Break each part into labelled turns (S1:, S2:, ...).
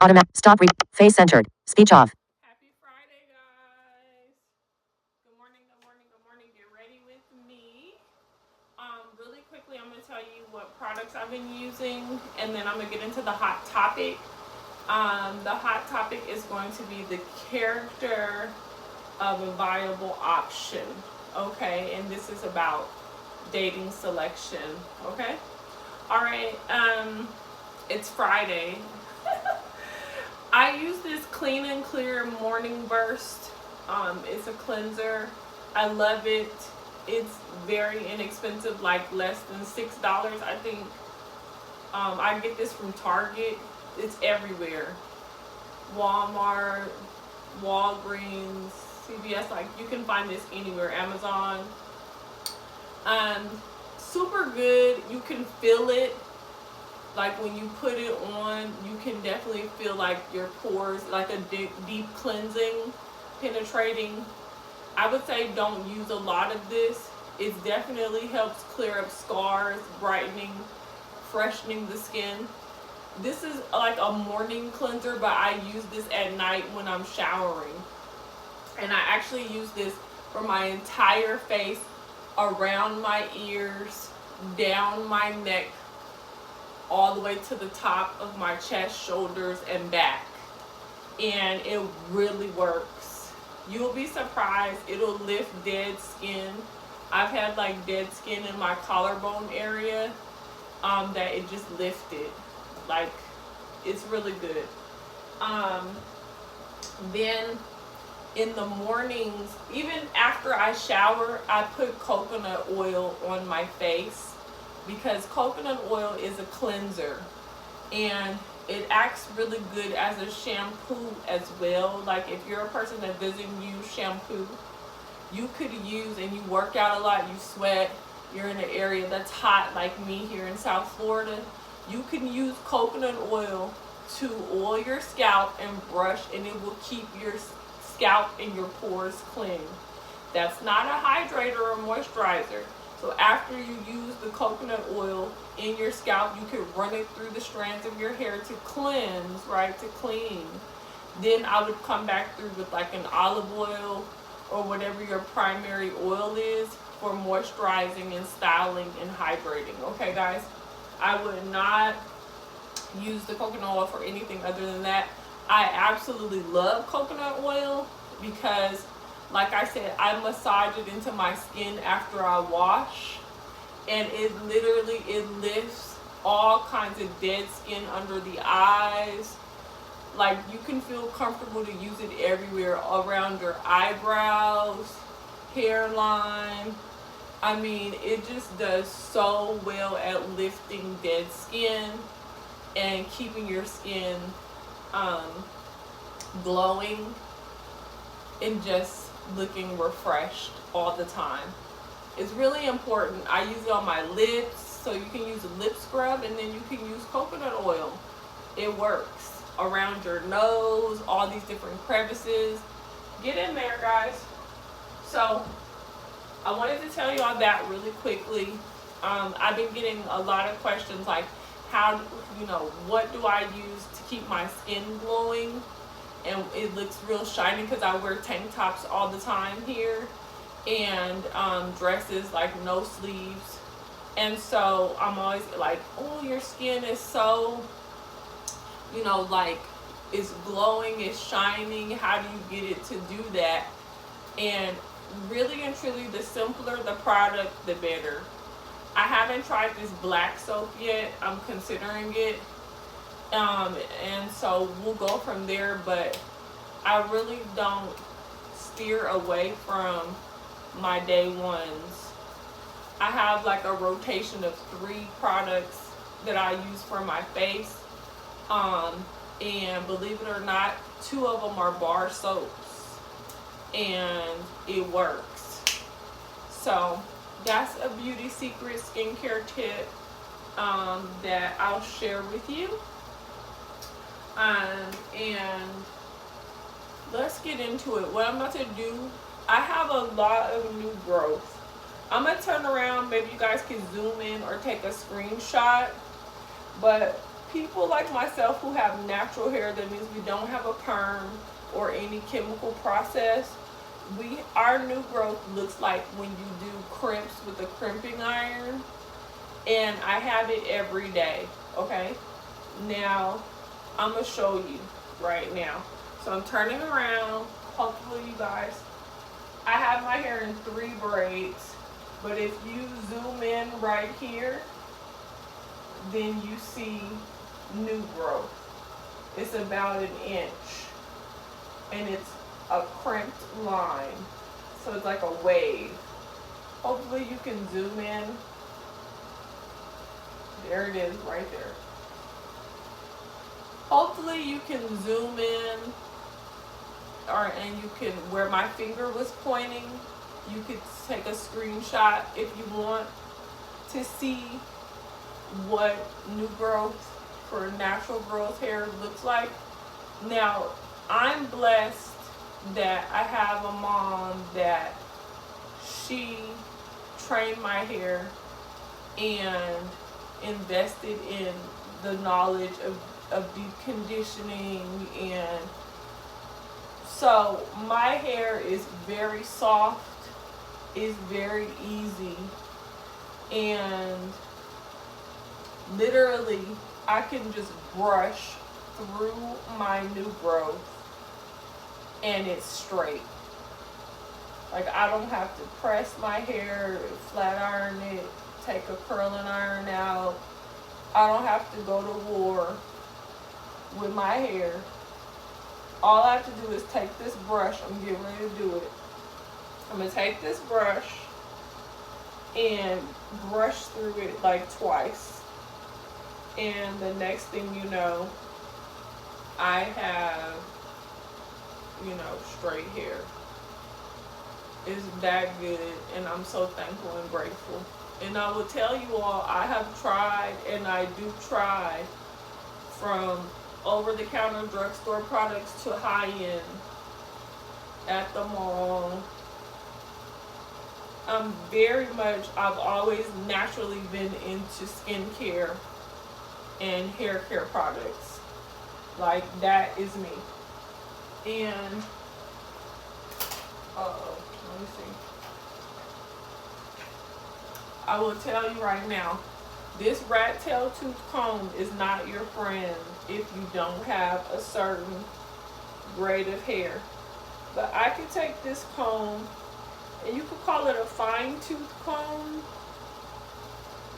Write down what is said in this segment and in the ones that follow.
S1: Automatic. Stop. Face centered. Speech off. Happy Friday, guys. Good morning, good morning, good morning. Get ready with me. Really quickly, I'm going to tell you what products I've been using, and then I'm going to get into the hot topic. The hot topic is going to be the character of a viable option. Okay, and this is about dating selection. Okay. All right. It's Friday. I use this Clean and Clear Morning Burst. It's a cleanser. I love it. It's very inexpensive, like less than $6. I think I get this from Target. It's everywhere. Walmart, Walgreens, CVS, like you can find this anywhere. Amazon. Super good. You can feel it. Like when you put it on, you can definitely feel like your pores, like a deep cleansing, penetrating. I would say don't use a lot of this. It definitely helps clear up scars, brightening, freshening the skin. This is like a morning cleanser, but I use this at night when I'm showering. And I actually use this for my entire face, around my ears, down my neck, all the way to the top of my chest, shoulders, and back. And it really works. You'll be surprised. It'll lift dead skin. I've had like dead skin in my collarbone area that it just lifted. Like, it's really good. Then in the mornings, even after I shower, I put coconut oil on my face, because coconut oil is a cleanser and it acts really good as a shampoo as well. Like if you're a person that doesn't use shampoo, you could use, and you work out a lot, you sweat, you're in an area that's hot like me here in South Florida, you can use coconut oil to oil your scalp and brush, and it will keep your scalp and your pores clean. That's not a hydrator or moisturizer. So after you use the coconut oil in your scalp, you can run it through the strands of your hair to cleanse, right, to clean. Then I would come back through with like an olive oil or whatever your primary oil is for moisturizing and styling and hydrating. Okay, guys? I would not use the coconut oil for anything other than that. I absolutely love coconut oil because, like I said, I massage it into my skin after I wash, and it lifts all kinds of dead skin under the eyes. Like, you can feel comfortable to use it everywhere, around your eyebrows, hairline. I mean, it just does so well at lifting dead skin and keeping your skin glowing and just looking refreshed all the time. It's really important. I use it on my lips, so you can use a lip scrub, and then you can use coconut oil. It works around your nose, all these different crevices. Get in there, guys. So I wanted to tell you all that really quickly. I've been getting a lot of questions like, how, what do I use to keep my skin glowing and it looks real shiny, because I wear tank tops all the time here, and dresses like no sleeves. And so I'm always like, oh, your skin is so, like, it's glowing, it's shining. How do you get it to do that? And really and truly, the simpler the product, the better. I haven't tried this black soap yet. I'm considering it. And so we'll go from there, but I really don't steer away from my day ones. I have like a rotation of 3 products that I use for my face. And believe it or not, 2 of them are bar soaps, and it works. So that's a beauty secret skincare tip that I'll share with you. And let's get into it. What I'm about to do, I have a lot of new growth. I'm gonna turn around, maybe you guys can zoom in or take a screenshot, but people like myself who have natural hair, that means we don't have a perm or any chemical process, our new growth looks like when you do crimps with a crimping iron, and I have it every day. Okay, now I'm gonna show you right now. So I'm turning around. Hopefully you guys, I have my hair in 3 braids, but if you zoom in right here, then you see new growth. It's about 1 inch, and it's a crimped line, so it's like a wave. Hopefully you can zoom in. There it is right there. Hopefully you can zoom in, and you can, where my finger was pointing, you could take a screenshot if you want to see what new growth for natural growth hair looks like. Now, I'm blessed that I have a mom that she trained my hair and invested in the knowledge of deep conditioning, and so my hair is very soft, is very easy, and literally I can just brush through my new growth and it's straight. Like, I don't have to press my hair, flat iron it, take a curling iron out. I don't have to go to war with my hair. All I have to do is take this brush. I'm getting ready to do it. I'm going to take this brush and brush through it like twice. And the next thing you know, I have, straight hair. It's that good, and I'm so thankful and grateful. And I will tell you all, I have tried, and I do try, from over-the-counter drugstore products to high-end at the mall. I've always naturally been into skincare and hair care products. Like, that is me. And let me see. I will tell you right now, this rat tail tooth comb is not your friend if you don't have a certain grade of hair. But I can take this comb, and you could call it a fine tooth comb.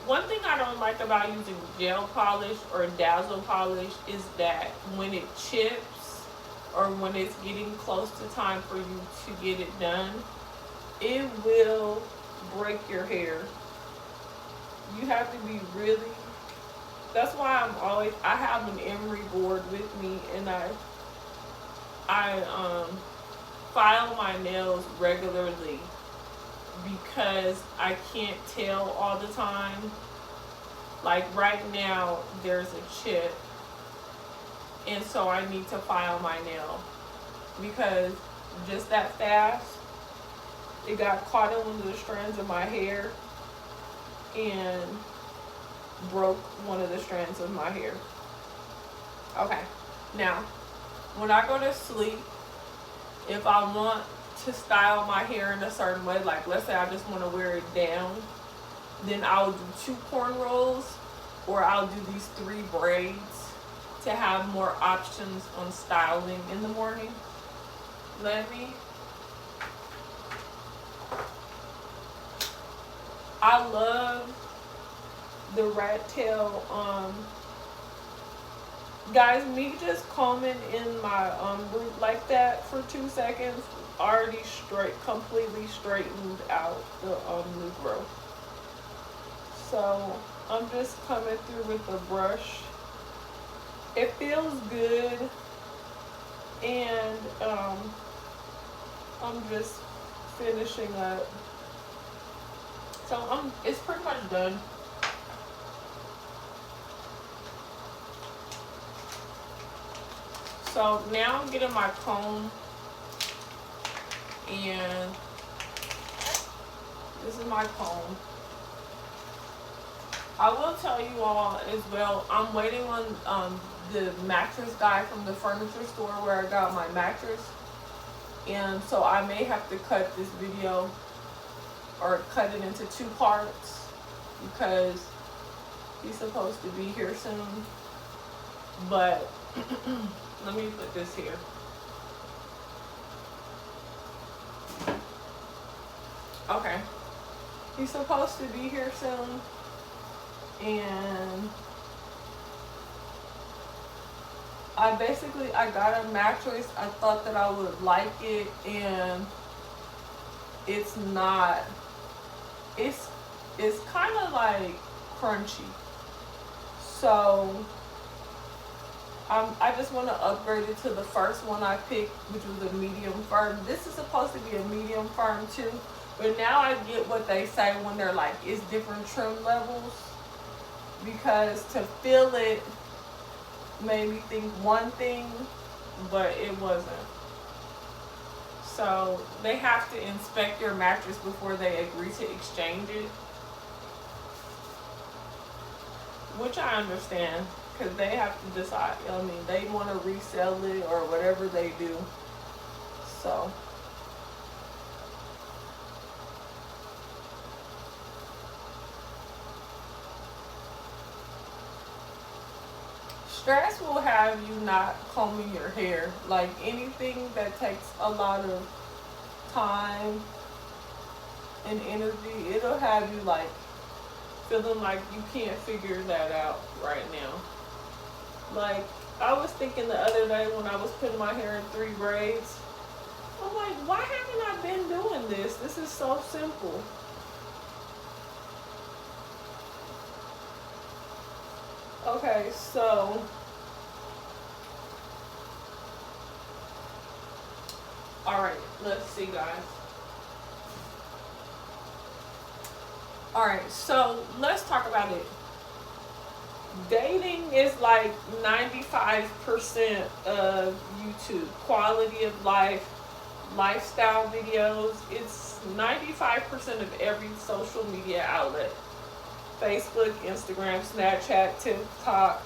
S1: One thing I don't like about using gel polish or dazzle polish is that when it chips, or when it's getting close to time for you to get it done, it will break your hair. You have to be really, that's why I have an emery board with me, and I file my nails regularly because I can't tell all the time. Like right now, there's a chip, and so I need to file my nail because just that fast, it got caught in one of the strands of my hair and broke one of the strands of my hair. Okay, now when I go to sleep, if I want to style my hair in a certain way, like let's say I just want to wear it down, then I'll do 2 cornrows, or I'll do these 3 braids to have more options on styling in the morning. I love the rat tail. Guys, me just combing in my root like that for 2 seconds already completely straightened out the new growth. So I'm just coming through with the brush. It feels good, and I'm just finishing up. So it's pretty much done. So now I'm getting my comb, and this is my comb. I will tell you all as well, I'm waiting on the mattress guy from the furniture store where I got my mattress. And so I may have to cut this video or cut it into 2 parts because he's supposed to be here soon. But let me put this here. Okay. He's supposed to be here soon. And I got a mattress. I thought that I would like it, and it's not. It's kind of like crunchy. So I just want to upgrade it to the first one I picked, which was a medium firm. This is supposed to be a medium firm too, but now I get what they say when they're like, it's different trim levels, because to feel it made me think one thing, but it wasn't. So they have to inspect your mattress before they agree to exchange it, which I understand, because they have to decide. I mean, they want to resell it or whatever they do. So stress will have you not combing your hair. Like anything that takes a lot of time and energy, it'll have you like feeling like you can't figure that out right now. Like I was thinking the other day when I was putting my hair in 3 braids, I'm like, why haven't I been doing this? This is so simple. Okay, so alright, let's see guys. Alright, so let's talk about it. Dating is like 95% of YouTube. Quality of life, lifestyle videos, it's 95% of every social media outlet. Facebook, Instagram, Snapchat, TikTok.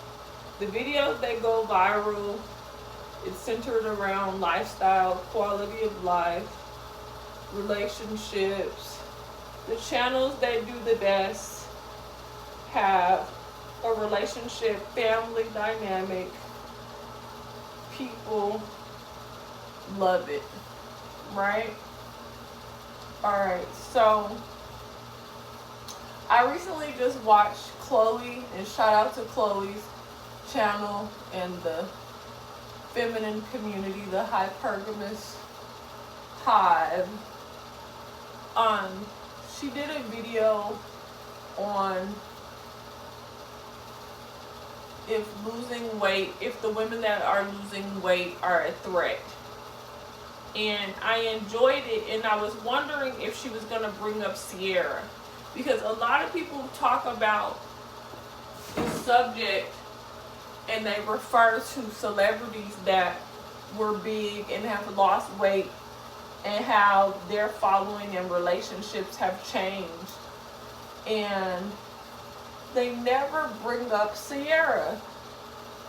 S1: The videos that go viral, it's centered around lifestyle, quality of life, relationships. The channels that do the best have a relationship, family dynamic. People love it, right? Alright, so I recently just watched Chloe, and shout out to Chloe's channel and the feminine community, the Hypergamous Hive. She did a video on if losing weight, if the women that are losing weight are a threat. And I enjoyed it, and I was wondering if she was going to bring up Sierra, because a lot of people talk about the subject and they refer to celebrities that were big and have lost weight and how their following and relationships have changed, and they never bring up Sierra.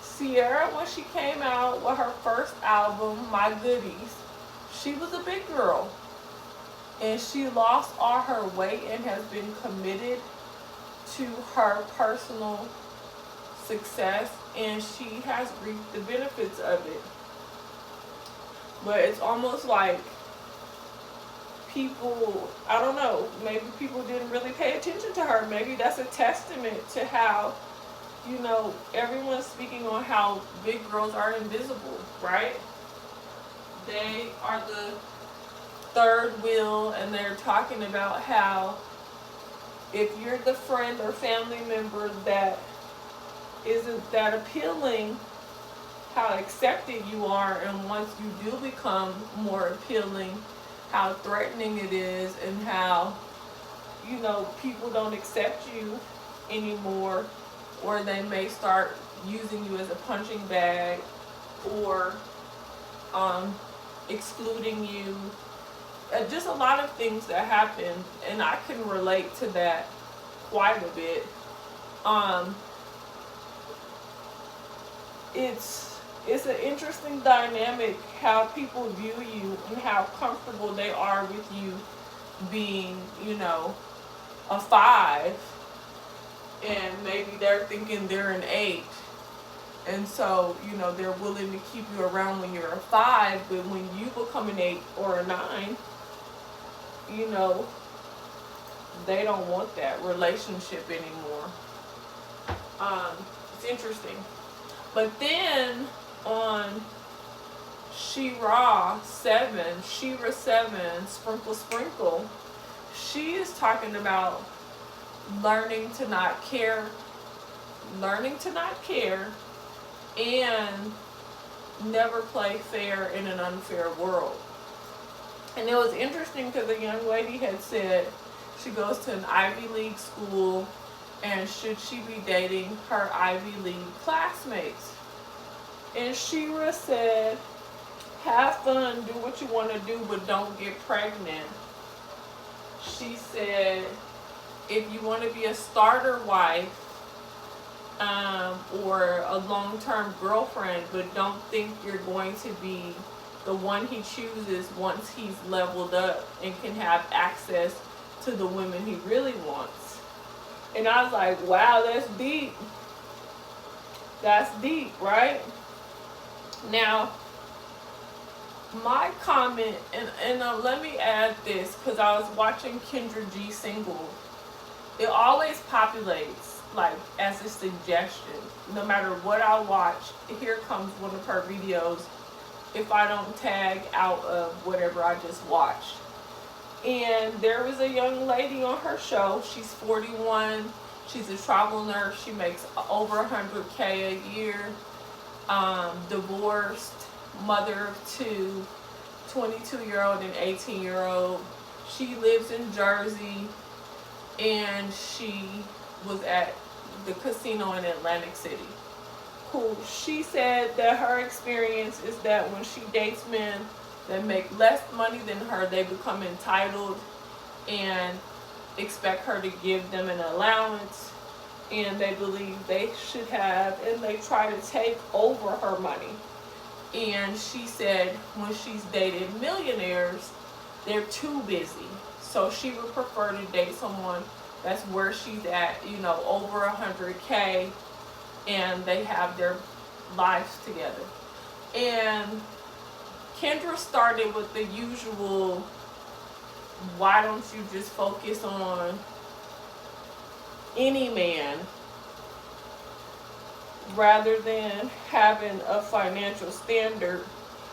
S1: Sierra, when she came out with her first album, My Goodies, she was a big girl, and she lost all her weight and has been committed to her personal success, and she has reaped the benefits of it. But it's almost like people, I don't know, maybe people didn't really pay attention to her. Maybe that's a testament to how, you know, everyone's speaking on how big girls are invisible, right? They are the third wheel, and they're talking about how if you're the friend or family member that isn't that appealing, how accepted you are, and once you do become more appealing, how threatening it is, and how, you know, people don't accept you anymore, or they may start using you as a punching bag, or excluding you. Just a lot of things that happen, and I can relate to that quite a bit. Um, it's an interesting dynamic how people view you and how comfortable they are with you being, you know, a 5, and maybe they're thinking they're an 8. And so, you know, they're willing to keep you around when you're a 5, but when you become an 8 or a 9, you know, they don't want that relationship anymore. It's interesting. But then on Shira 7, Sprinkle Sprinkle, she is talking about learning to not care, and never play fair in an unfair world. And it was interesting because the young lady had said she goes to an Ivy League school, and should she be dating her Ivy League classmates? And Shira said, have fun, do what you want to do, but don't get pregnant. She said, if you want to be a starter wife, or a long-term girlfriend, but don't think you're going to be the one he chooses once he's leveled up and can have access to the women he really wants. And I was like, wow, that's deep. That's deep, right? Now, my comment, and let me add this, because I was watching Kendra G single. It always populates like as a suggestion. No matter what I watch, here comes one of her videos if I don't tag out of whatever I just watched. And there was a young lady on her show. She's 41. She's a travel nurse. She makes over $100K a year. Divorced, mother of 2, 22-year-old and 18-year-old. She lives in Jersey, and she was at the casino in Atlantic City. Cool. She said that her experience is that when she dates men that make less money than her, they become entitled and expect her to give them an allowance, and they believe they should have, and they try to take over her money. And she said when she's dated millionaires, they're too busy. So she would prefer to date someone that's where she's at, you know, over 100K, and they have their lives together. And Kendra started with the usual, why don't you just focus on any man rather than having a financial standard?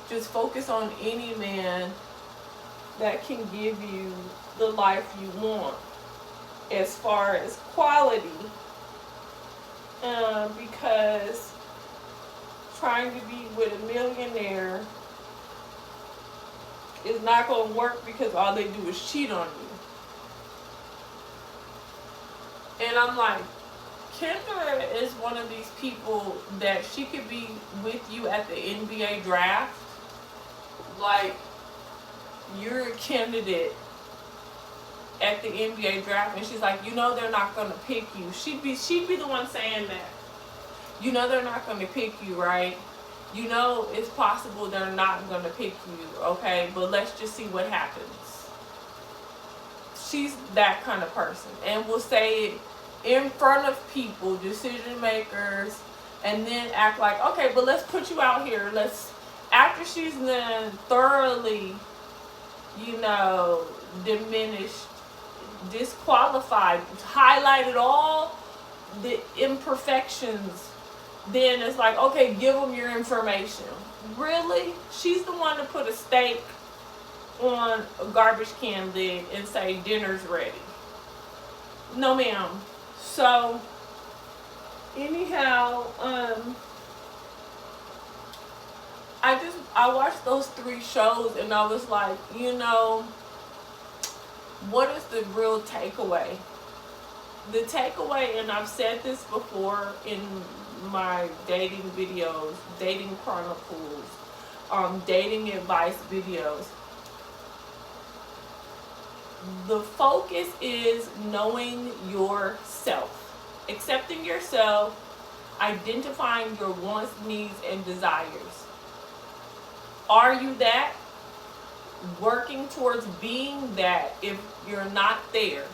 S1: Just focus on any man that can give you the life you want as far as quality, because trying to be with a millionaire is not going to work, because all they do is cheat on you. And I'm like, Kendra is one of these people that she could be with you at the NBA draft. Like, you're a candidate at the NBA draft, and she's like, you know, they're not going to pick you. She'd be the one saying that. You know, they're not going to pick you, right? You know, it's possible they're not going to pick you, okay? But let's just see what happens. She's that kind of person, and will say it in front of people, decision makers, and then act like, okay, but let's put you out here. After she's then thoroughly, you know, diminished, disqualified, highlighted all the imperfections, then it's like, okay, give them your information. Really? She's the one to put a steak on a garbage can lid and say dinner's ready. No, ma'am. So anyhow, I watched those 3 shows, and I was like, you know, what is the real takeaway? The takeaway, and I've said this before in my dating videos, dating chronicles, dating advice videos, the focus is knowing yourself. accepting yourself, identifying your wants, needs, and desires. Are you that? Working towards being that if you're not there.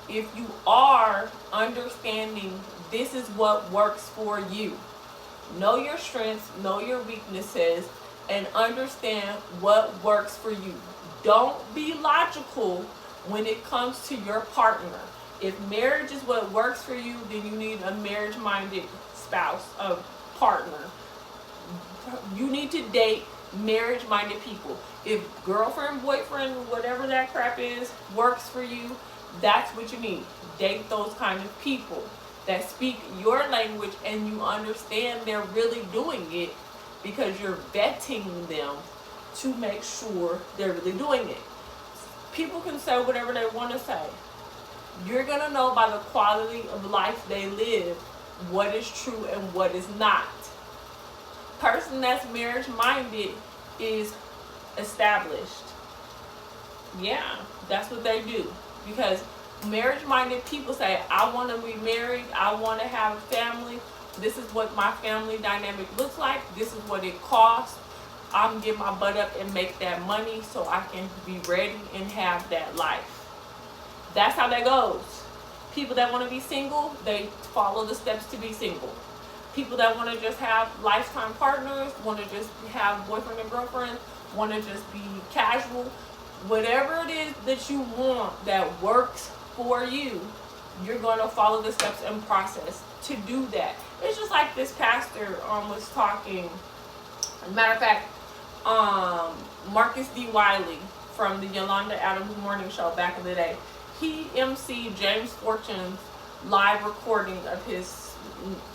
S1: If you are, understanding this is what works for you. Know your strengths, know your weaknesses, and understand what works for you. Don't be logical when it comes to your partner. If marriage is what works for you, then you need a marriage-minded spouse, a partner. You need to date marriage-minded people. If girlfriend, boyfriend, whatever that crap is, works for you, that's what you need. Date those kind of people that speak your language and you understand they're really doing it, because you're vetting them to make sure they're really doing it. People can say whatever they want to say. You're going to know by the quality of life they live what is true and what is not. Person that's marriage minded is established. Yeah, that's what they do. Because marriage minded people say, I want to be married, I want to have a family, this is what my family dynamic looks like, this is what it costs, I'm going to get my butt up and make that money so I can be ready and have that life. That's how that goes. People that want to be single, they follow the steps to be single. People that want to just have lifetime partners, want to just have boyfriend and girlfriend, want to just be casual, whatever it is that you want that works for you, you're going to follow the steps and process to do that. It's just like this pastor was talking. As a matter of fact, Marcus D. Wiley from the Yolanda Adams Morning Show back in the day, he emceed James Fortune's live recording of his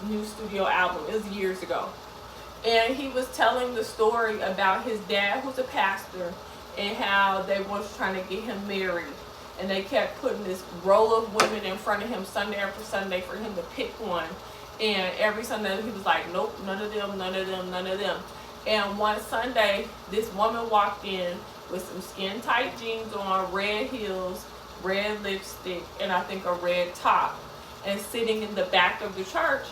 S1: new studio album. It was years ago. And he was telling the story about his dad, who's a pastor, and how they was trying to get him married. And they kept putting this row of women in front of him Sunday after Sunday for him to pick one. And every Sunday he was like, nope, none of them, none of them, none of them. And one Sunday, this woman walked in with some skin-tight jeans on, red heels, red lipstick, and I think a red top, and sitting in the back of the church.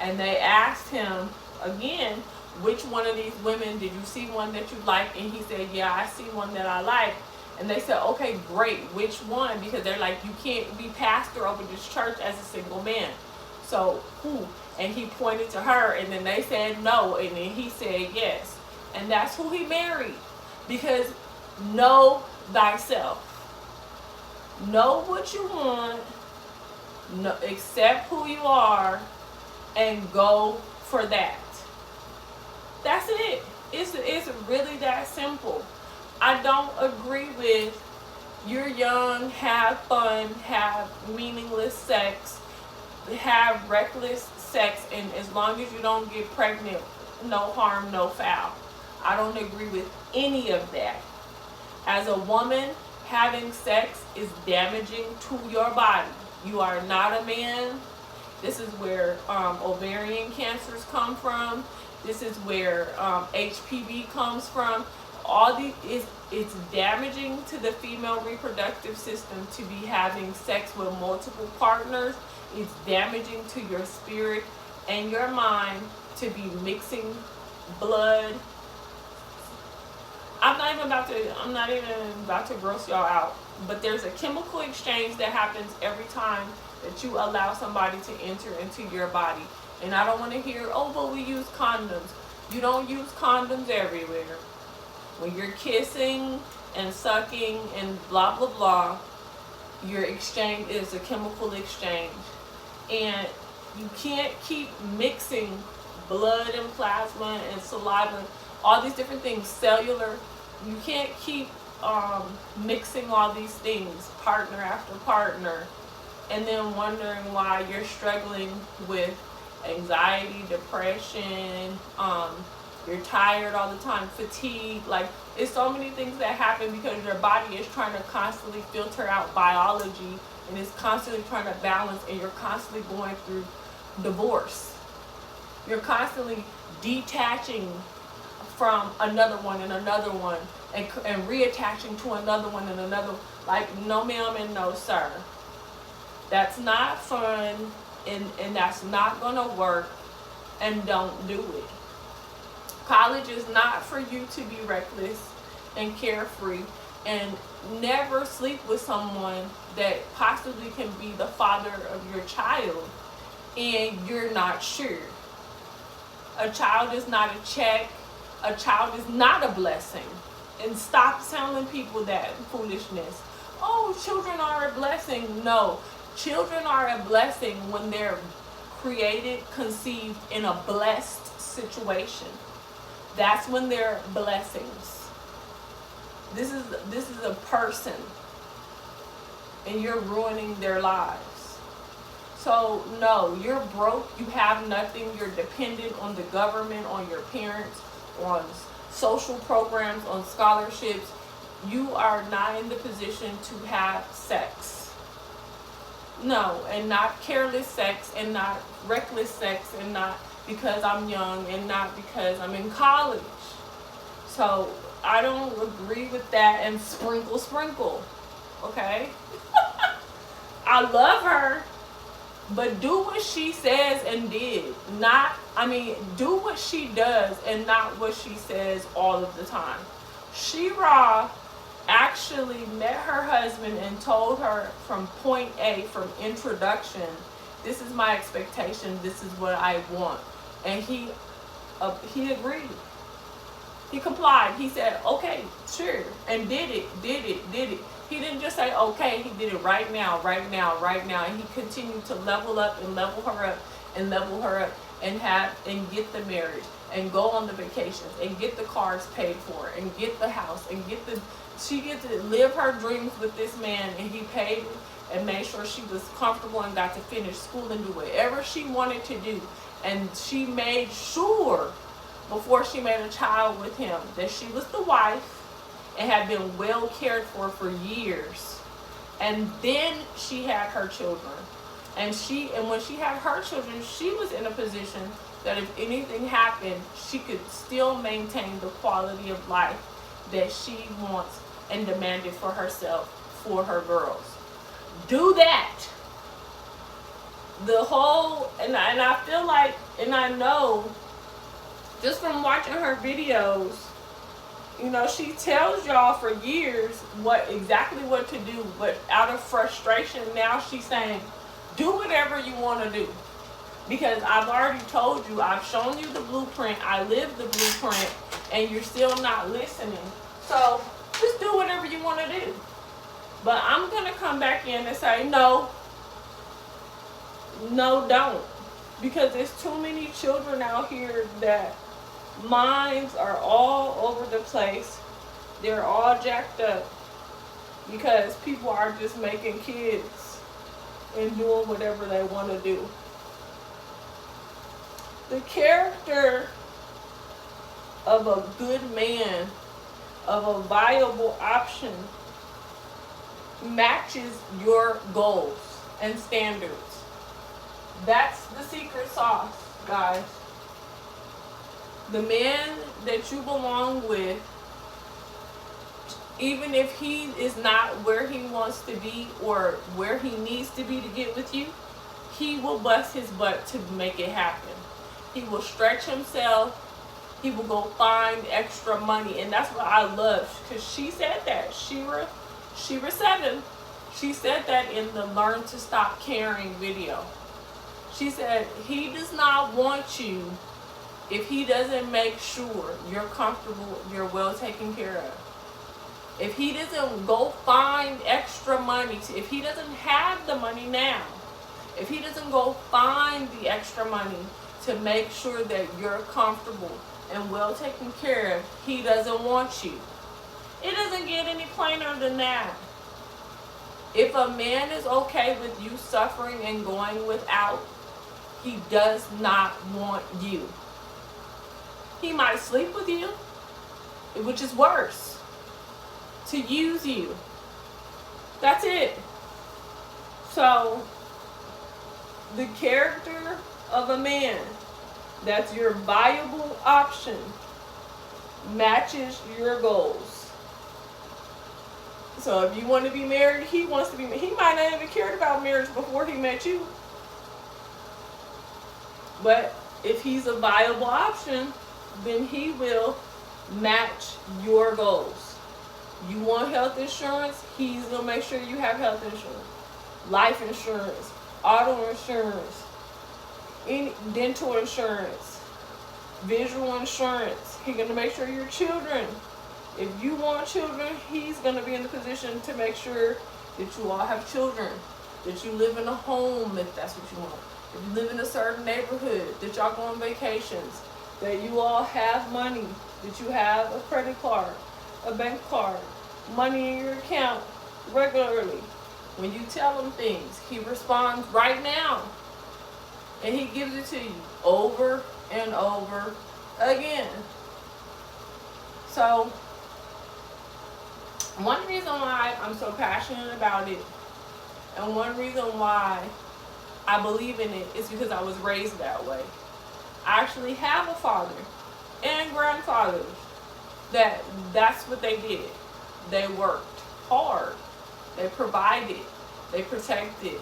S1: And they asked him again, which one of these women, did you see one that you like? And he said, yeah, I see one that I like. And they said, okay, great, which one? Because they're like, you can't be pastor over this church as a single man. So who? And he pointed to her, and then they said no, and then he said yes. And that's who he married. Because know thyself. Know what you want, know, accept who you are, and go for that. That's it. It's really that simple. I don't agree with you're young, have fun, have meaningless sex, have reckless sex, and as long as you don't get pregnant, no harm, no foul. I don't agree with any of that. As a woman, having sex is damaging to your body. You are not a man. This is where ovarian cancers come from. This is where HPV comes from. All these it's damaging to the female reproductive system to be having sex with multiple partners. It's damaging to your spirit and your mind to be mixing blood. I'm not even about to gross y'all out, but there's a chemical exchange that happens every time that you allow somebody to enter into your body. And I don't want to hear, oh, but we use condoms. You don't use condoms everywhere. When you're kissing and sucking and blah, blah, blah, your exchange is a chemical exchange. And you can't keep mixing blood and plasma and saliva, all these different things, cellular. You can't keep mixing all these things, partner after partner, and then wondering why you're struggling with anxiety, depression, you're tired all the time, fatigue. Like, it's so many things that happen because your body is trying to constantly filter out biology, and it's constantly trying to balance, and you're constantly going through divorce. You're constantly detaching from another one and another one, and reattaching to another one and another. Like, no ma'am and no sir. That's not fun. and that's not gonna work, and don't do it. College is not for you to be reckless and carefree, and never sleep with someone that possibly can be the father of your child and you're not sure. A child is not a check. A child is not a blessing. And stop telling people that foolishness. Oh, children are a blessing. No, children are a blessing when they're created, conceived in a blessed situation. That's when they're blessings. This is a person, and you're ruining their lives. So no, you're broke, you have nothing, you're dependent on the government, on your parents, on social programs, on scholarships. You are not in the position to have sex. No, and not careless sex, and not reckless sex, and not because I'm young, and not because I'm in college. So I don't agree with that. And sprinkle, okay? I love her, but do what she says and did. Do what she does and not what she says all of the time. She-Ra actually met her husband and told her from point A, from introduction, this is my expectation, this is what I want. And he agreed. He complied. He said, okay, sure, and did it. He didn't just say, okay, he did it right now. And he continued to level up and level her up and level her up and get the marriage and go on the vacations and get the cars paid for and get the house and she gets to live her dreams with this man, and he paid and made sure she was comfortable and got to finish school and do whatever she wanted to do. And she made sure before she made a child with him that she was the wife and had been well cared for years. And then she had her children. And when she had her children, she was in a position that if anything happened, she could still maintain the quality of life that she wants and demanded for herself, for her girls. Do that. And I feel like, and I know, just from watching her videos, she tells y'all for years exactly what to do, but out of frustration, now she's saying, do whatever you want to do. Because I've already told you, I've shown you the blueprint, I live the blueprint, and you're still not listening. So just do whatever you want to do. But I'm going to come back in and say, no, don't. Because there's too many children out here that minds are all over the place. They're all jacked up because people are just making kids and doing whatever they want to do. The character of a good man, of a viable option, matches your goals and standards. That's the secret sauce, guys. The man that you belong with, even if he is not where he wants to be or where he needs to be to get with you, he will bust his butt to make it happen. He will stretch himself. He will go find extra money. And that's what I love, because she said that. Shira 7, she said that in the Learn to Stop Caring video. She said, he does not want you if he doesn't make sure you're comfortable, you're well taken care of. If he doesn't go find extra money, if he doesn't have the money now, if he doesn't go find the extra money to make sure that you're comfortable and well taken care of, he doesn't want you. It doesn't get any plainer than that. If a man is okay with you suffering and going without, he does not want you. He might sleep with you, which is worse, to use you. That's it. So, the character of a man that's your viable option matches your goals. So if you want to be married, he wants to be married. He might not have even cared about marriage before he met you. But if he's a viable option, then he will match your goals. You want health insurance, he's going to make sure you have health insurance, life insurance, auto insurance, any dental insurance, visual insurance. He's going to make sure your children, if you want children, he's going to be in the position to make sure that you all have children, that you live in a home if that's what you want, if you live in a certain neighborhood, that y'all go on vacations, that you all have money, that you have a credit card, a bank card, money in your account regularly. When you tell him things, he responds right now. And he gives it to you over and over again. So, one reason why I'm so passionate about it, and one reason why I believe in it, is because I was raised that way. I actually have a father and grandfathers that's what they did. They worked hard. They provided. They protected.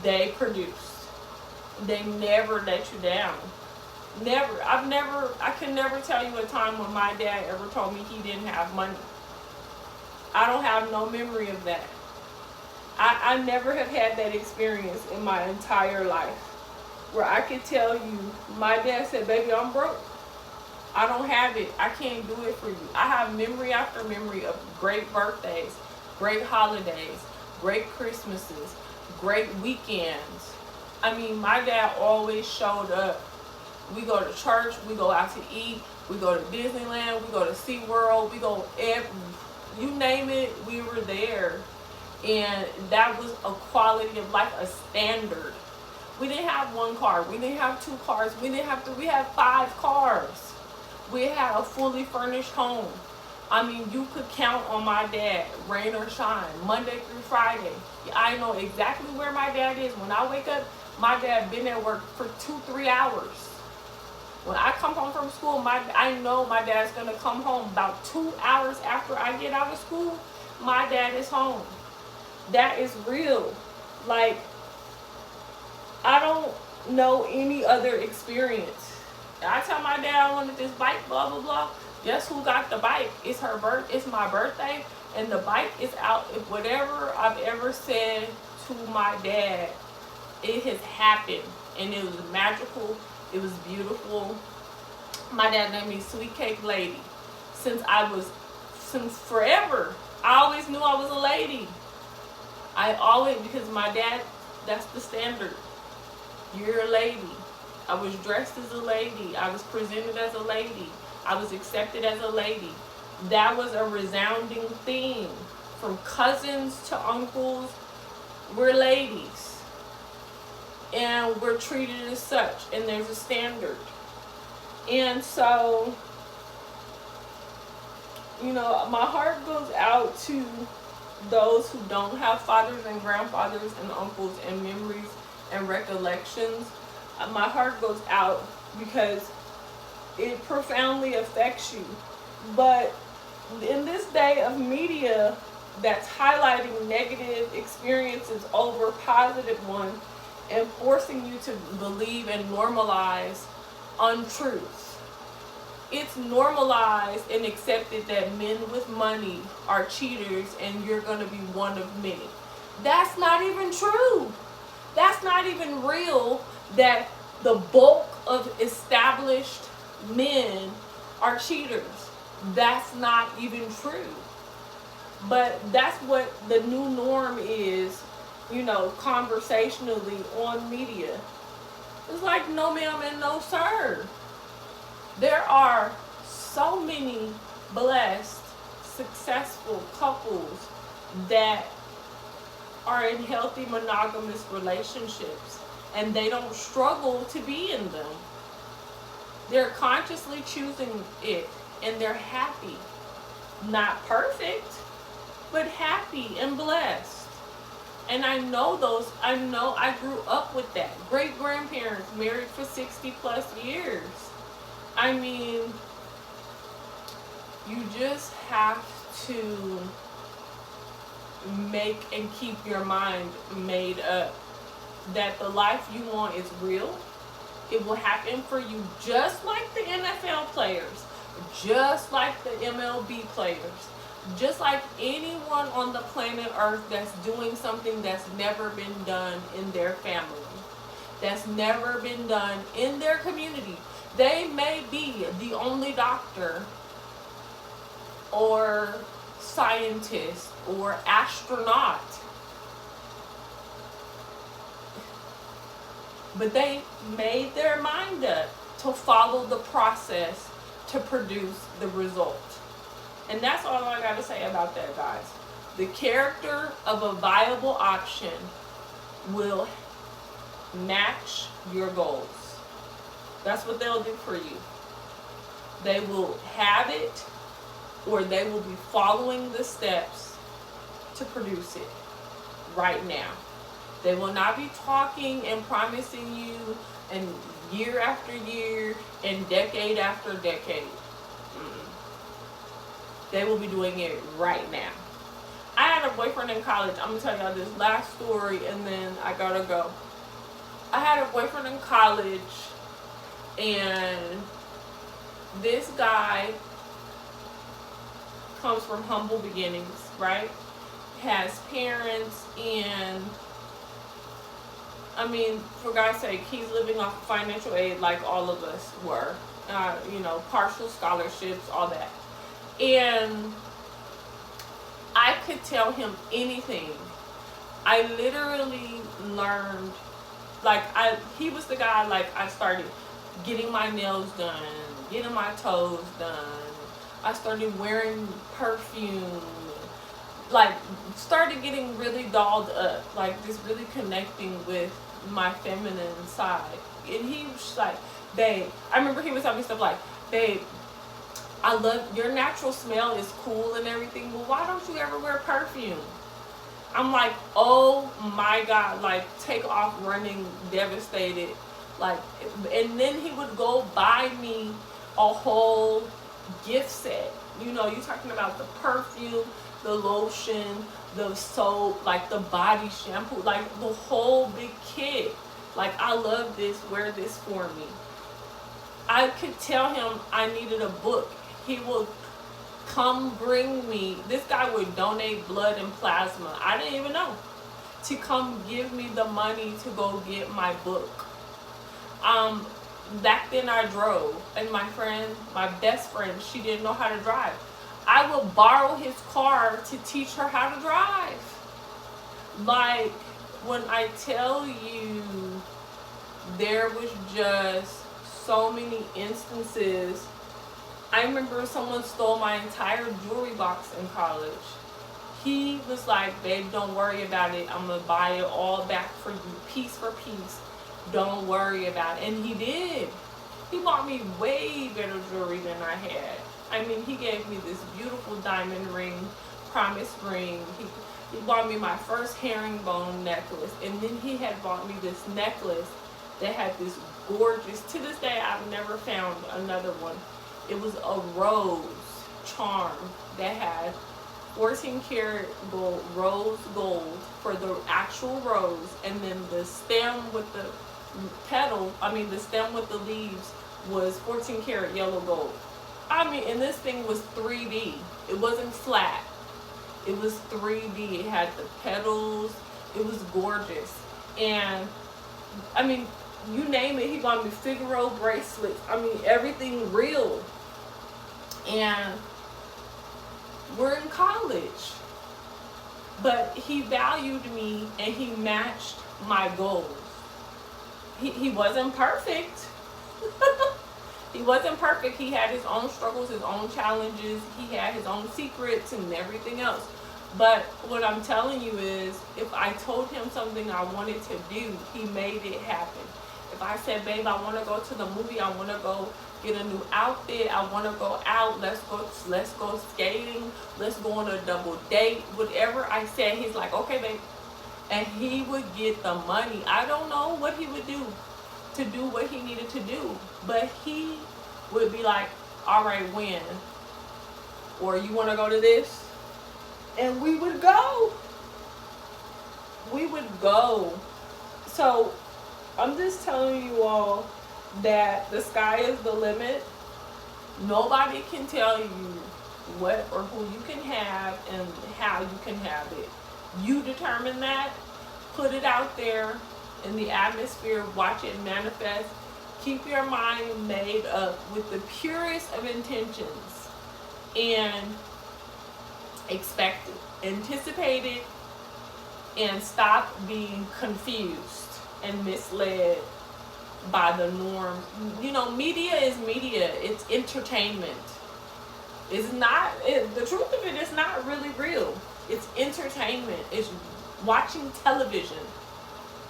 S1: They produced. They never let you down. Never. I can never tell you a time when my dad ever told me he didn't have money. I don't have no memory of that. I never have had that experience in my entire life where I could tell you, my dad said, baby, I'm broke. I don't have it. I can't do it for you. I have memory after memory of great birthdays, great holidays, great Christmases, great weekends. I mean, my dad always showed up. We go to church, we go out to eat, we go to Disneyland, we go to SeaWorld, we go you name it, we were there. And that was a quality of life, a standard. We didn't have one car, we didn't have two cars, we had 5 cars. We had a fully furnished home. I mean, you could count on my dad, rain or shine, Monday through Friday. I know exactly where my dad is. When I wake up, my dad been at work for 2-3 hours. When I come home from school, I know my dad's gonna come home about 2 hours after I get out of school. My dad is home. That is real. Like, I don't know any other experience. I tell my dad I wanted this bike, blah blah blah. Guess who got the bike? It's my birthday, and the bike is out. If whatever I've ever said to my dad, it has happened, and it was magical. It was beautiful. My dad named me Sweet Cake Lady. Since forever, I always knew I was a lady. Because my dad, that's the standard. You're a lady. I was dressed as a lady. I was presented as a lady. I was accepted as a lady. That was a resounding theme. From cousins to uncles, we're ladies. And we're treated as such. And there's a standard. And so, my heart goes out to those who don't have fathers and grandfathers and uncles and memories and recollections. My heart goes out because it profoundly affects you. But in this day of media that's highlighting negative experiences over positive ones and forcing you to believe and normalize untruths, it's normalized and accepted that men with money are cheaters and you're going to be one of many. That's not even true. That's not even real, that the bulk of established men are cheaters. That's not even true. But that's what the new norm is, conversationally on media. It's like, no ma'am and no sir. There are so many blessed, successful couples that are in healthy monogamous relationships, and they don't struggle to be in them. They're consciously choosing it, and they're happy. Not perfect, but happy and blessed. And I grew up with that. Great grandparents married for 60 plus years. I mean, you just have to make and keep your mind made up that the life you want is real, It will happen for you just like the NFL players, just like the MLB players, just like anyone on the planet Earth that's doing something that's never been done in their family, that's never been done in their community. They may be the only doctor or scientist or astronaut, but they made their mind up to follow the process to produce the result. And that's all I gotta say about that, guys. The character of a viable option will match your goals. That's what they'll do for you. They will have it, or they will be following the steps to produce it right now. They will not be talking and promising you, and year after year and decade after decade. They will be doing it right now. I had a boyfriend in college. I'm gonna tell y'all this last story and then I gotta go. I had a boyfriend in college, and this guy comes from humble beginnings, right? Has parents, and I mean, for God's sake, he's living off of financial aid like all of us were. You know, partial scholarships, all that. And I could tell him anything. I literally learned, like, he was the guy, like, I started getting my nails done, getting my toes done. I started wearing perfume, like, started getting really dolled up, like, just really connecting with my feminine side. And he was like, babe, I remember he was telling me stuff like, babe, I love your natural smell is cool and everything, but why don't you ever wear perfume? I'm like, oh my God, like, take off running, devastated. Like, and then he would go buy me a whole gift set. You know, you're talking about the perfume, the lotion, the soap, like the body shampoo, like the whole big kit. Like, I love this, wear this for me. I could tell him I needed a book. He would come bring me, this guy would donate blood and plasma, I didn't even know, to come give me the money to go get my book. Back then I drove, and my best friend, she didn't know how to drive. I would borrow his car to teach her how to drive. Like, when I tell you, there was just so many instances. I remember someone stole my entire jewelry box in college. He was like, babe, don't worry about it. I'm going to buy it all back for you, piece for piece. Don't worry about it. And he did. He bought me way better jewelry than I had. I mean, he gave me this beautiful diamond ring, promise ring. He bought me my first herringbone necklace. And then he had bought me this necklace that had this gorgeous, to this day, I've never found another one. It was a rose charm that had 14 karat gold, rose gold for the actual rose, and then the stem with the petal, the stem with the leaves was 14 karat yellow gold. I mean, and this thing was 3D. It wasn't flat. It was 3D. It had the petals. It was gorgeous. And, I mean, you name it, he bought me Figaro bracelets. I mean, everything real. And we're in college. But he valued me and he matched my goals. He wasn't perfect. He wasn't perfect. He had his own struggles, his own challenges. He had his own secrets and everything else. But what I'm telling you is, if I told him something I wanted to do, he made it happen. If I said, babe, I want to go to the movie, I want to go get a new outfit, I want to go out, let's go skating, let's go on a double date, whatever I said, he's like, okay, babe. And he would get the money. I don't know what he would do to do what he needed to do, but he would be like, all right, when? Or you want to go to this? And we would go. We would go. So I'm just telling you all, that the sky is the limit. Nobody can tell you what or who you can have and how you can have it. You determine that, put it out there in the atmosphere, watch it manifest. Keep your mind made up with the purest of intentions and expect it, anticipate it, and stop being confused and misled by the norm. You know, media is media. It's entertainment. It's not, the truth of it is not really real. It's entertainment. It's watching television.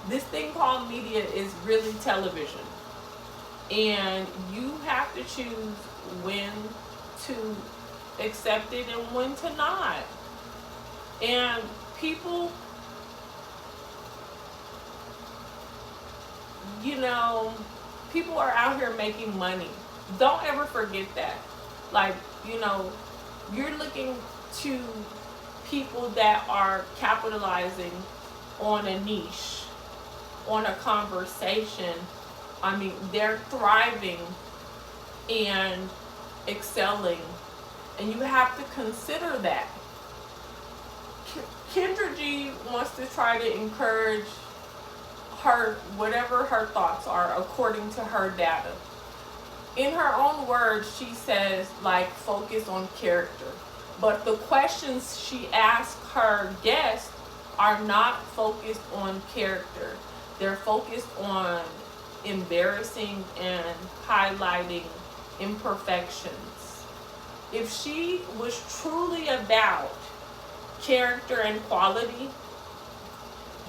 S1: This thing called media is really television. And you have to choose when to accept it and when to not. And people, you know, people are out here making money. Don't ever forget that. Like, you know, you're looking to people that are capitalizing on a niche, on a conversation. I mean, they're thriving and excelling. And you have to consider that. Kendra G wants to try to encourage her, whatever her thoughts are according to her data. In her own words, she says, like, focus on character. But the questions she asks her guests are not focused on character. They're focused on embarrassing and highlighting imperfections. If she was truly about character and quality,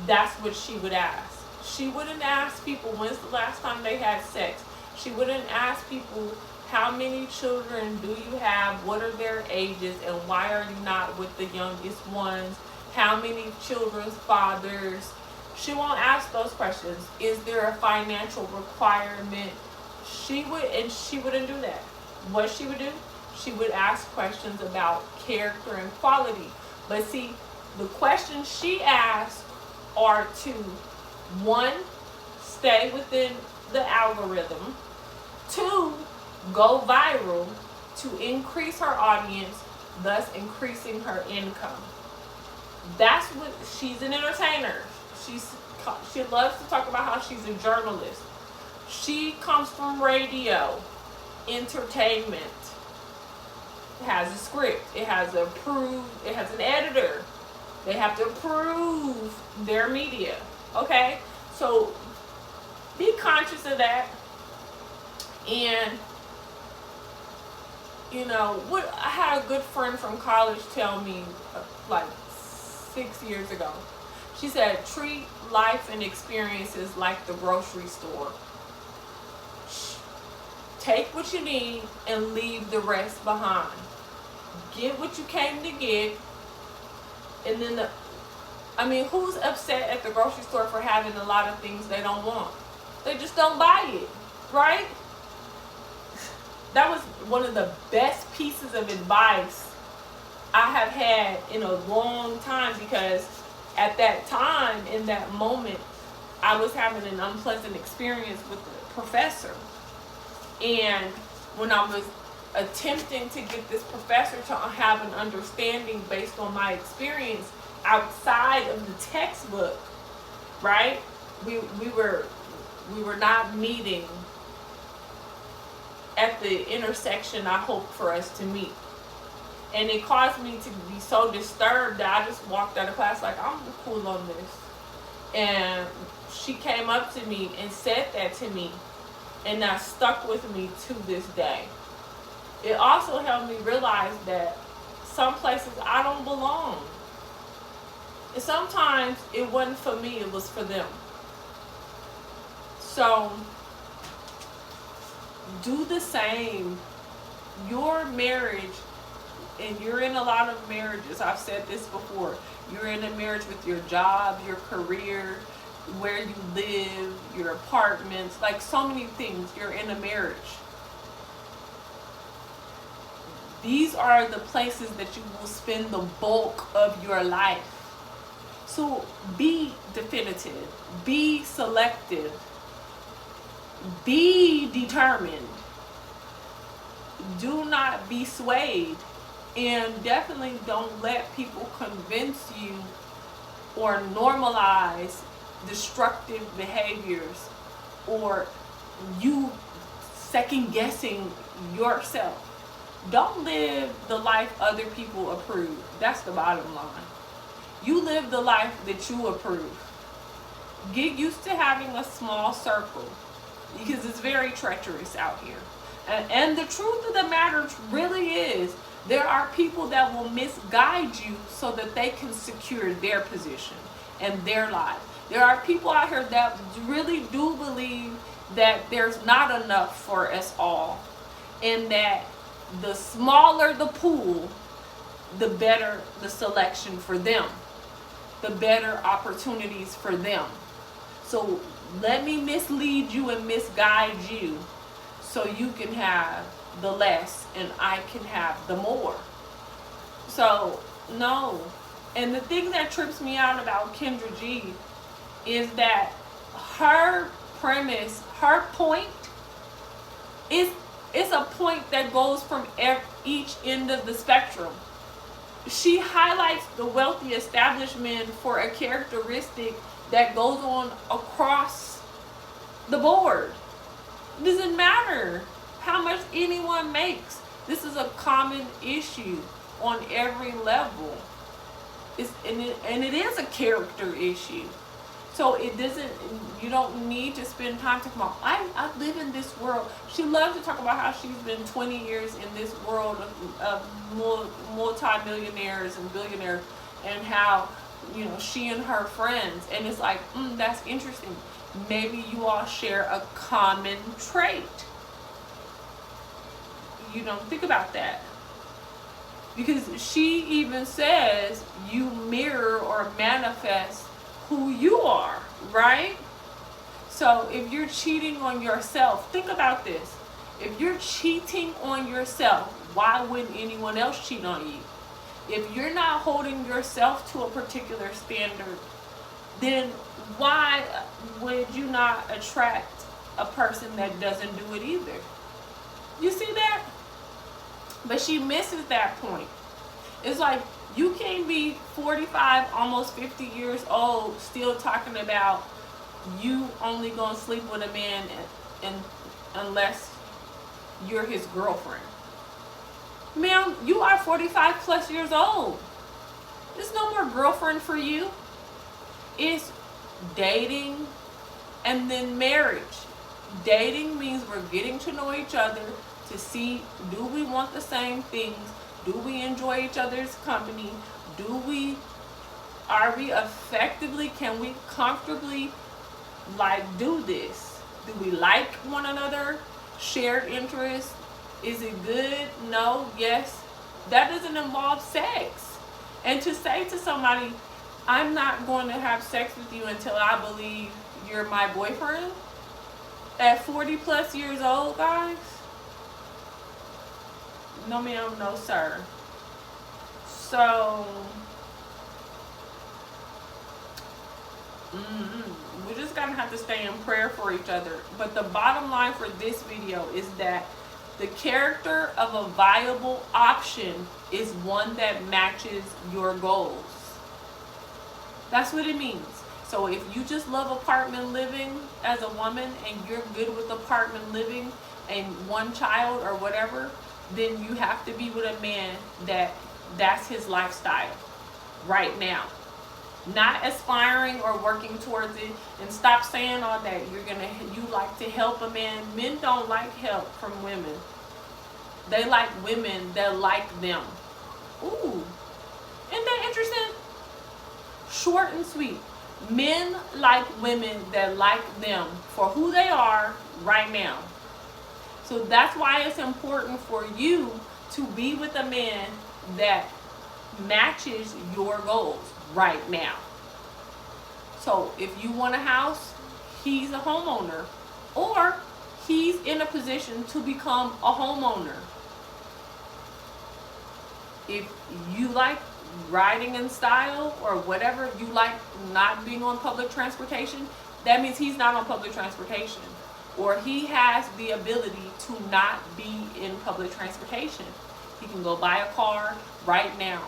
S1: that's what she would ask. She wouldn't ask people when's the last time they had sex. She wouldn't ask people how many children do you have, what are their ages, and why are you not with the youngest ones, how many children's fathers. She won't ask those questions. Is there a financial requirement? She wouldn't do that. What she would do, she would ask questions about character and quality. But see, the questions she asks are to, one, stay within the algorithm, two, go viral to increase her audience, thus increasing her income. That's what, she's an entertainer. She loves to talk about how she's a journalist. She comes from radio, entertainment. It has a script. It has an editor. They have to approve their media. Okay? So be conscious of that. And you know, what I had a good friend from college tell me like 6 years ago. She said, treat life and experiences like the grocery store. Take what you need and leave the rest behind. Get what you came to get. And then who's upset at the grocery store for having a lot of things they don't want? They just don't buy it, right? That was one of the best pieces of advice I have had in a long time, because at that time, in that moment, I was having an unpleasant experience with the professor. And when I was attempting to get this professor to have an understanding based on my experience outside of the textbook, right? We were not meeting at the intersection I hoped for us to meet. And it caused me to be so disturbed that I just walked out of class like, I'm cool on this. And she came up to me and said that to me, and that stuck with me to this day. It also helped me realize that some places I don't belong. And sometimes it wasn't for me, it was for them. So do the same. Your marriage, and you're in a lot of marriages, I've said this before, you're in a marriage with your job, your career, where you live, your apartments, like so many things, you're in a marriage. These are the places that you will spend the bulk of your life. So be definitive, be selective. Be determined. Do not be swayed. And definitely don't let people convince you or normalize destructive behaviors, or you second guessing yourself. Don't live the life other people approve. That's the bottom line. You live the life that you approve. Get used to having a small circle, because it's very treacherous out here. And the truth of the matter really is, there are people that will misguide you so that they can secure their position and their life. There are people out here that really do believe that there's not enough for us all, and that the smaller the pool, the better the selection for them, the better opportunities for them. So let me mislead you and misguide you so you can have the less and I can have the more. So no. And the thing that trips me out about Kendra G is that her premise, her point is a point that goes from each end of the spectrum. She highlights the wealthy establishment for a characteristic that goes on across the board. It doesn't matter how much anyone makes. This is a common issue on every level. And it is a character issue. So it doesn't, you don't need to spend time talking about, I live in this world. She loves to talk about how she's been 20 years in this world of multi-millionaires and billionaires, and how, you know, she and her friends, and it's like, that's interesting. Maybe you all share a common trait. You don't think about that. Because she even says you mirror or manifest who you are, right? So if you're cheating on yourself, think about this. If you're cheating on yourself, why wouldn't anyone else cheat on you? If you're not holding yourself to a particular standard, then why would you not attract a person that doesn't do it either? You see that? But she misses that point. It's like, you can't be 45, almost 50 years old, still talking about you only gonna sleep with a man unless you're his girlfriend. Ma'am, you are 45 plus years old. There's no more girlfriend for you. It's dating and then marriage. Dating means we're getting to know each other to see, do we want the same things? Do we enjoy each other's company? Are we effectively, can we comfortably do this? Do we like one another? Shared interests? Is it good? No? Yes? That doesn't involve sex. And to say to somebody, I'm not going to have sex with you until I believe you're my boyfriend, at 40 plus years old, guys? No ma'am, no sir. So, we're just gonna have to stay in prayer for each other. But the bottom line for this video is that the character of a viable option is one that matches your goals. That's what it means. So if you just love apartment living as a woman and you're good with apartment living and one child or whatever, then you have to be with a man that's his lifestyle right now. Not aspiring or working towards it. And stop saying all that. You like to help a man. Men don't like help from women. They like women that like them. Ooh. Isn't that interesting? Short and sweet. Men like women that like them for who they are right now. So that's why it's important for you to be with a man that matches your goals right now. So if you want a house, he's a homeowner, or he's in a position to become a homeowner. If you like riding in style or whatever, you like not being on public transportation, that means he's not on public transportation. or he has the ability to not be in public transportation. He can go buy a car right now.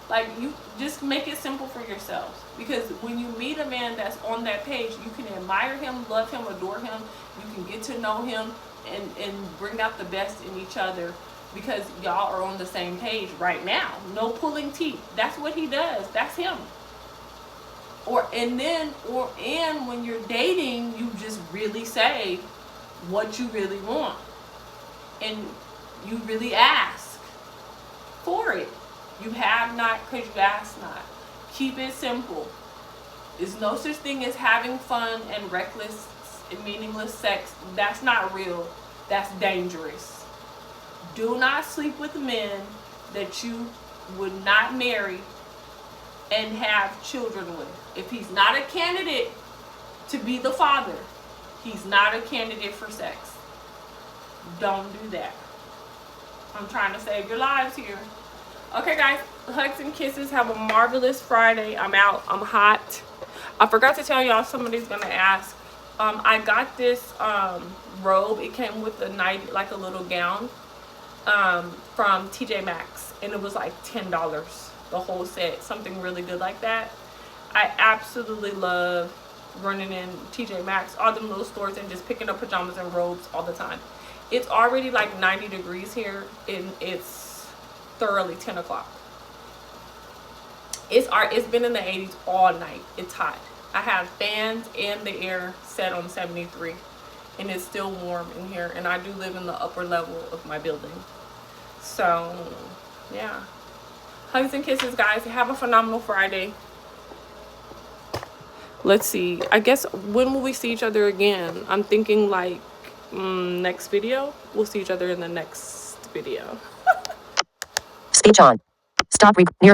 S1: Like, you just make it simple for yourselves, because when you meet a man that's on that page, you can admire him, love him, adore him. You can get to know him and bring out the best in each other, because y'all are on the same page right now. No pulling teeth. That's what he does. That's him. And when you're dating, you just really say what you really want, and you really ask for it. You have not because you ask not. Keep it simple. There's no such thing as having fun and reckless and meaningless sex. That's not real. That's dangerous. Do not sleep with men that you would not marry and have children with. If he's not a candidate to be the father, he's not a candidate for sex. Don't do that. I'm trying to save your lives here. Okay, guys, hugs and kisses. Have a marvelous Friday. I'm out. I'm hot. I forgot to tell y'all, somebody's gonna ask. I got this robe. It came with a night, like a little gown, from TJ Maxx, and it was like $10, the whole set. Something really good like that. I absolutely love running in TJ Maxx, all them little stores, and just picking up pajamas and robes all the time. It's already like 90 degrees here, and it's thoroughly 10 o'clock. It's been in the 80s all night. It's hot. I have fans and the air set on 73, and it's still warm in here, and I do live in the upper level of my building. So yeah, hugs and kisses, guys. Have a phenomenal Friday. Let's see, I guess, when will we see each other again? I'm thinking like next video. We'll see each other in the next video.
S2: Speech on. Stop near